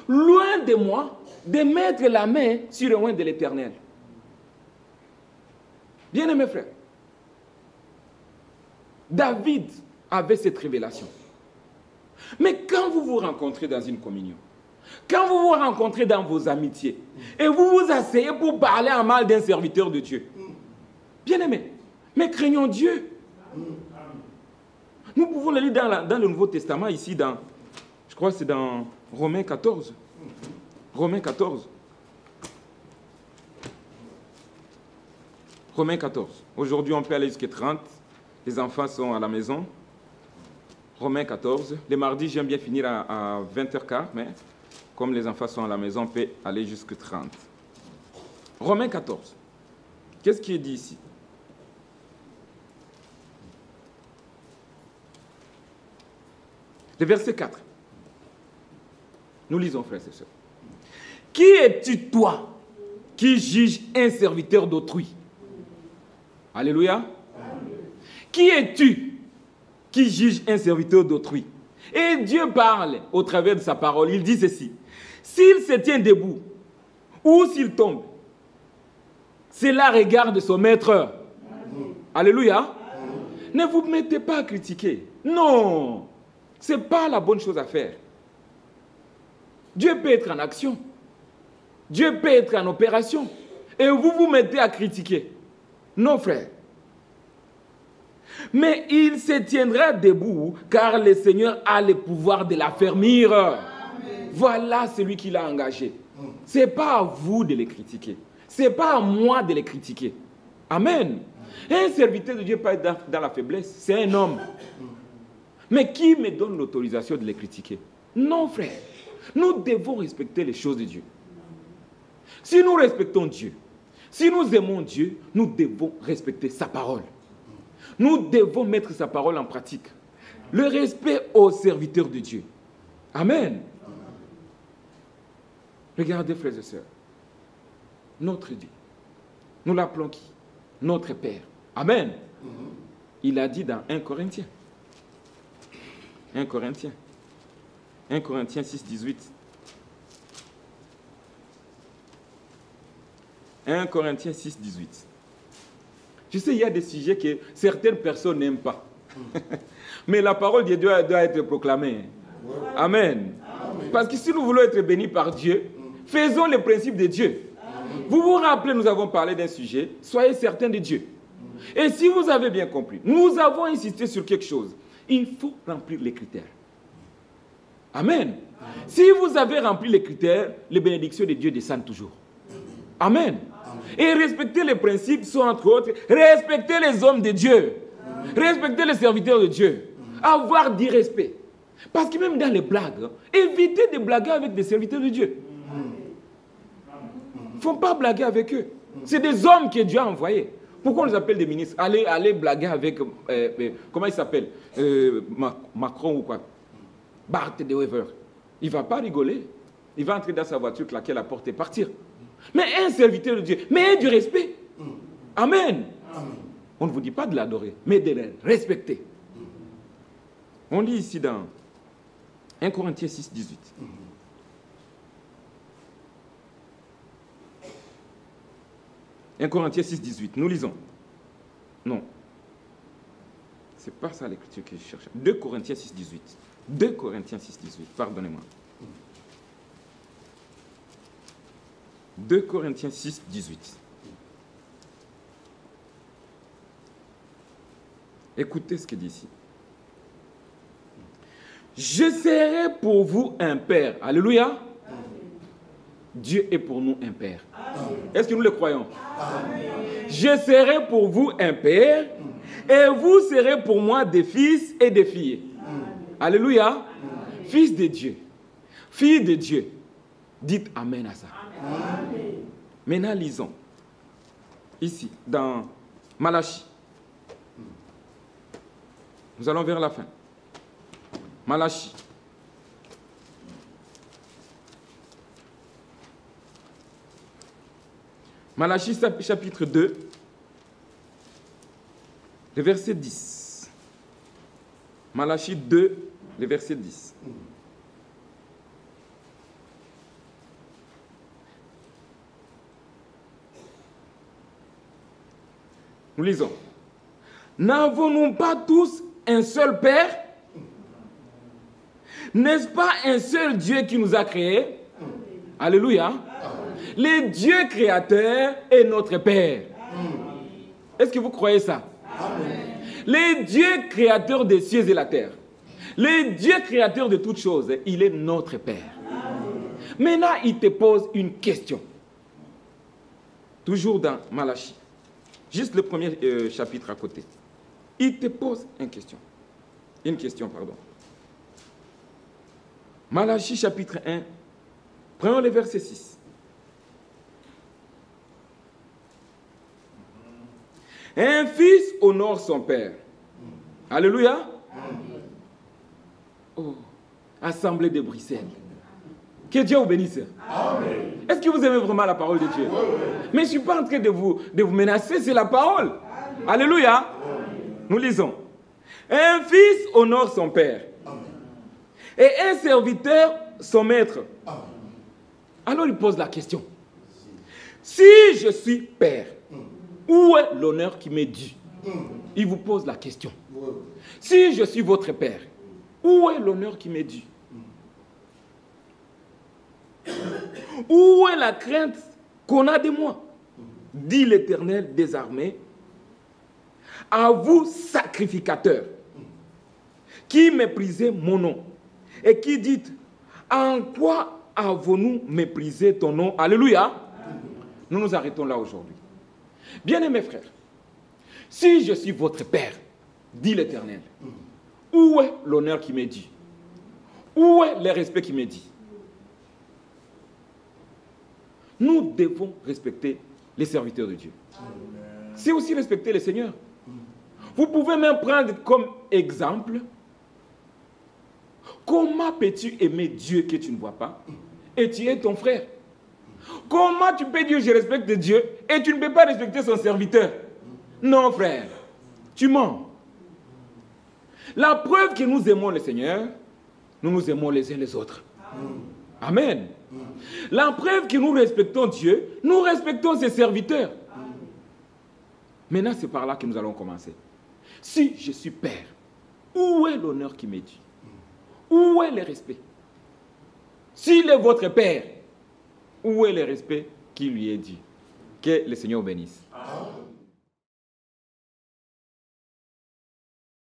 Loin de moi, de mettre la main sur un oint de l'Éternel. Bien-aimés frères, David avait cette révélation. Mais quand vous vous rencontrez dans une communion, quand vous vous rencontrez dans vos amitiés, et vous vous asseyez pour parler en mal d'un serviteur de Dieu, bien-aimés, mais craignons Dieu. Nous pouvons le lire dans le Nouveau Testament, ici, je crois que c'est dans Romains 14. Romains 14. Romains 14. Aujourd'hui, on peut aller jusqu'à 30. Les enfants sont à la maison. Romains 14. Les mardis, j'aime bien finir à 20h15, mais comme les enfants sont à la maison, on peut aller jusqu'à 30. Romains 14. Qu'est-ce qui est dit ici? Le verset 4. Nous lisons, frères et sœurs. Qui es-tu, toi, qui juge un serviteur d'autrui? Alléluia. Amen. Qui es-tu qui juge un serviteur d'autrui? Et Dieu parle au travers de sa parole. Il dit ceci. S'il se tient debout ou s'il tombe, cela regarde son maître. Amen. Alléluia. Amen. Ne vous mettez pas à critiquer. Non. Ce n'est pas la bonne chose à faire. Dieu peut être en action. Dieu peut être en opération. Et vous vous mettez à critiquer. Non, frère. Mais il se tiendra debout, car le Seigneur a le pouvoir de l'affermir. Voilà celui qui l'a engagé. Ce n'est pas à vous de les critiquer. Ce n'est pas à moi de les critiquer. Amen. Un serviteur de Dieu peut être dans la faiblesse. C'est un homme. Mais qui me donne l'autorisation de les critiquer? Non, frère. Nous devons respecter les choses de Dieu. Si nous respectons Dieu, si nous aimons Dieu, nous devons respecter sa parole. Nous devons mettre sa parole en pratique. Le respect aux serviteurs de Dieu. Amen. Regardez, frères et sœurs. Notre Dieu, nous l'appelons qui? Notre Père. Amen. Il a dit dans 1 Corinthiens. 1 Corinthiens 6, 18. 1 Corinthiens 6, 18. Je sais, il y a des sujets que certaines personnes n'aiment pas. Mais la parole de Dieu doit être proclamée. Amen. Parce que si nous voulons être bénis par Dieu, faisons les principes de Dieu. Vous vous rappelez, nous avons parlé d'un sujet, soyez certains de Dieu. Et si vous avez bien compris, nous avons insisté sur quelque chose. Il faut remplir les critères. Amen. Si vous avez rempli les critères, les bénédictions de Dieu descendent toujours. Amen. Et respecter les principes sont entre autres, respecter les hommes de Dieu, respecter les serviteurs de Dieu, avoir du respect. Parce que même dans les blagues, évitez de blaguer avec des serviteurs de Dieu. Il ne faut pas blaguer avec eux. C'est des hommes que Dieu a envoyés. Pourquoi on les appelle des ministres? Allez blaguer avec, comment il s'appelle, Macron ou quoi, Bart de Wever. Il ne va pas rigoler. Il va entrer dans sa voiture, claquer la porte et partir. Mais un serviteur de Dieu, mais du respect. Amen. On ne vous dit pas de l'adorer, mais de le respecter. On lit ici dans 1 Corinthiens 6, 18. « 1 Corinthiens 6, 18. Nous lisons. Non. C'est pas ça l'écriture que je cherche. 2 Corinthiens 6, 18. 2 Corinthiens 6, 18. Pardonnez-moi. 2 Corinthiens 6, 18. Écoutez ce qu'il dit ici. Je serai pour vous un père. Alléluia. Dieu est pour nous un père. Est-ce que nous le croyons? Je serai pour vous un père et vous serez pour moi des fils et des filles. Alléluia. Fils de Dieu, fille de Dieu. Dites Amen à ça. Amen. Maintenant, lisons. Ici, dans Malachie. Nous allons vers la fin. Malachie. Malachie chapitre 2, le verset 10. Malachie 2, le verset 10. Nous lisons. N'avons-nous pas tous un seul Père? N'est-ce pas un seul Dieu qui nous a créés? Alléluia. Le Dieu créateur est notre Père. Est-ce que vous croyez ça? Le Dieu créateur des cieux et la terre. Le Dieu créateur de toutes choses, il est notre Père. Maintenant, il te pose une question. Toujours dans Malachie. Juste le premier chapitre à côté. Il te pose une question. Une question, pardon. Malachie chapitre 1. Prenons le verset 6. Un fils honore son père. Alléluia. Oh, assemblée de Bruxelles. Que Dieu vous bénisse. Est-ce que vous aimez vraiment la parole de Dieu? Mais je ne suis pas en train de vous menacer, c'est la parole. Alléluia. Nous lisons. Un fils honore son père. Et un serviteur son maître. Alors il pose la question. Si je suis père, où est l'honneur qui m'est dû? Il vous pose la question. Si je suis votre père, où est l'honneur qui m'est dû? Où est la crainte qu'on a de moi? Dit l'Éternel des armées. À vous, sacrificateurs, qui méprisez mon nom, et qui dites, en quoi avons-nous méprisé ton nom? Alléluia. Nous nous arrêtons là aujourd'hui. Bien-aimés frères, si je suis votre Père, dit l'Éternel, où est l'honneur qui m'est dit? Où est le respect qui m'est dit? Nous devons respecter les serviteurs de Dieu. C'est aussi respecter le Seigneur. Vous pouvez même prendre comme exemple, comment peux-tu aimer Dieu que tu ne vois pas et tu es ton frère? Comment tu peux dire je respecte Dieu et tu ne peux pas respecter son serviteur? Non frère, tu mens. La preuve que nous aimons le Seigneur, nous nous aimons les uns les autres. Amen. La preuve que nous respectons Dieu, nous respectons ses serviteurs. Maintenant, c'est par là que nous allons commencer. Si je suis père, où est l'honneur qui m'est dû? Où est le respect? S'il est votre père, où est le respect qui lui est dû? Que le Seigneur bénisse. Amen.